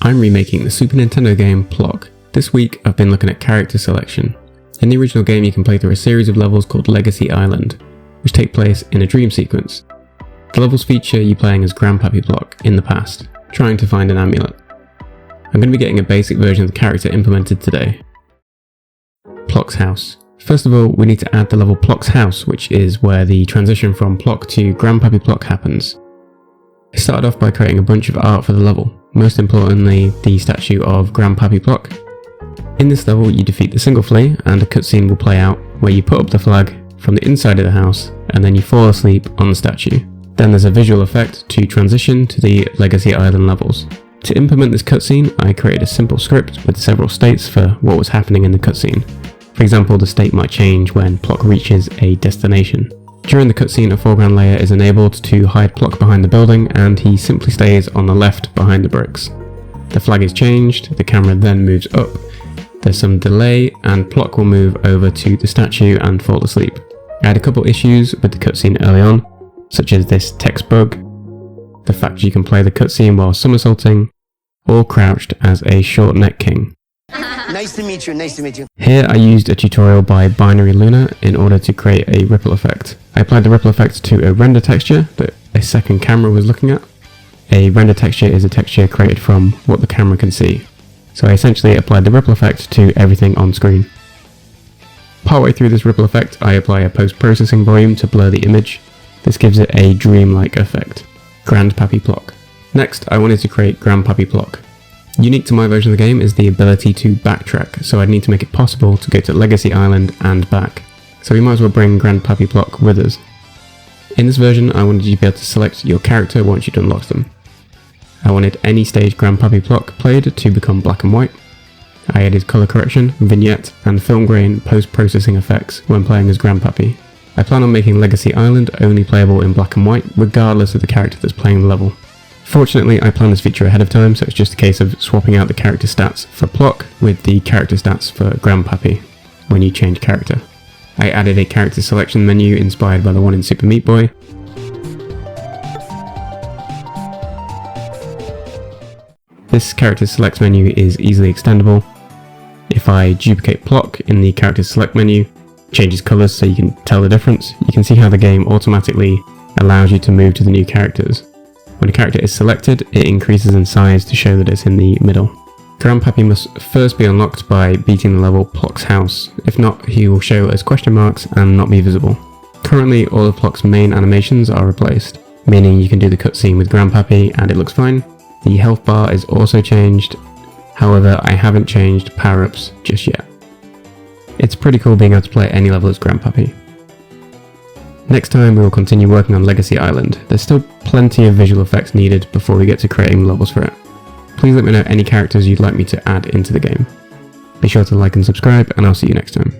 I'm remaking the Super Nintendo game Plok. This week I've been looking at character selection. In the original game you can play through a series of levels called Legacy Island, which take place in a dream sequence. The levels feature you playing as Grandpappy Plok in the past, trying to find an amulet. I'm going to be getting a basic version of the character implemented today. Plok's house. First of all, we need to add the level Plok's house, which is where the transition from Plok to Grandpappy Plok happens. I started off by creating a bunch of art for the level, most importantly the statue of Grandpappy Plok. In this level you defeat the single flea and a cutscene will play out where you put up the flag from the inside of the house and then you fall asleep on the statue. Then there's a visual effect to transition to the Legacy Island levels. To implement this cutscene, I created a simple script with several states for what was happening in the cutscene. For example, the state might change when Plok reaches a destination. During the cutscene, a foreground layer is enabled to hide Plok behind the building and he simply stays on the left behind the bricks. The flag is changed, the camera then moves up, there's some delay and Plok will move over to the statue and fall asleep. I had a couple issues with the cutscene early on, such as this text bug, the fact you can play the cutscene while somersaulting, or crouched as a short neck king. Nice to meet you, nice to meet you. Here I used a tutorial by Binary Luna in order to create a ripple effect. I applied the ripple effect to a render texture that a second camera was looking at. A render texture is a texture created from what the camera can see. So I essentially applied the ripple effect to everything on screen. Partway through this ripple effect I apply a post-processing volume to blur the image. This gives it a dreamlike effect. Grandpappy Plok. Next I wanted to create Grandpappy Plok. Unique to my version of the game is the ability to backtrack, so I'd need to make it possible to go to Legacy Island and back. So we might as well bring Grandpappy Plok with us. In this version I wanted you to be able to select your character once you'd unlocked them. I wanted any stage Grandpappy Plok played to become black and white. I added colour correction, vignette and film grain post-processing effects when playing as Grandpappy. I plan on making Legacy Island only playable in black and white regardless of the character that's playing the level. Fortunately, I planned this feature ahead of time, so it's just a case of swapping out the character stats for Plok with the character stats for Grandpappy when you change character. I added a character selection menu inspired by the one in Super Meat Boy. This character select menu is easily extendable. If I duplicate Plok in the character select menu, it changes colours so you can tell the difference. You can see how the game automatically allows you to move to the new characters. When a character is selected, it increases in size to show that it's in the middle. Grandpappy must first be unlocked by beating the level Plok's house. If not, he will show as question marks and not be visible. Currently, all of Plok's main animations are replaced, meaning you can do the cutscene with Grandpappy and it looks fine. The health bar is also changed, however I haven't changed power-ups just yet. It's pretty cool being able to play any level as Grandpappy. Next time we will continue working on Legacy Island. There's still plenty of visual effects needed before we get to creating levels for it. Please let me know any characters you'd like me to add into the game. Be sure to like and subscribe and I'll see you next time.